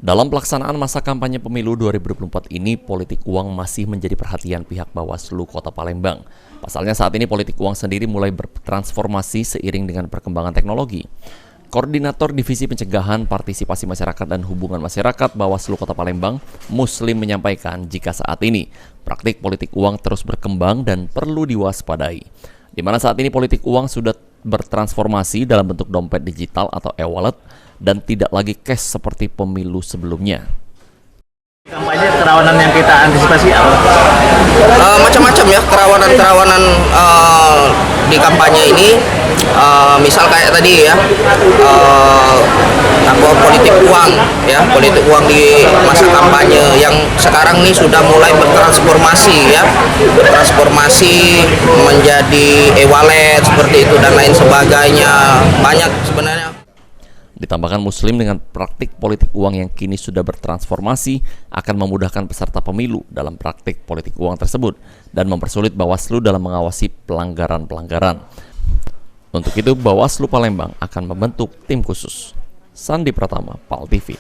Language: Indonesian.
Dalam pelaksanaan masa kampanye pemilu 2024 ini, politik uang masih menjadi perhatian pihak Bawaslu Kota Palembang. Pasalnya saat ini politik uang sendiri mulai bertransformasi seiring dengan perkembangan teknologi. Koordinator Divisi Pencegahan Partisipasi Masyarakat dan Hubungan Masyarakat Bawaslu Kota Palembang, Muslim, menyampaikan jika saat ini praktik politik uang terus berkembang dan perlu diwaspadai. Di mana saat ini politik uang sudah bertransformasi dalam bentuk dompet digital atau e-wallet dan tidak lagi cash seperti pemilu sebelumnya. Kampanye kerawanan yang kita antisipasi apa? Macam-macam ya kerawanan di kampanye ini, misal kayak tadi ya, politik uang ya, politik uang di masa kampanye yang sekarang nih sudah mulai bertransformasi menjadi e-wallet seperti itu dan lain sebagainya, banyak sebenarnya. Ditambahkan Muslim dengan praktik politik uang yang kini sudah bertransformasi akan memudahkan peserta pemilu dalam praktik politik uang tersebut dan mempersulit Bawaslu dalam mengawasi pelanggaran-pelanggaran. Untuk itu Bawaslu Palembang akan membentuk tim khusus. Sandi Pratama, PAL TV.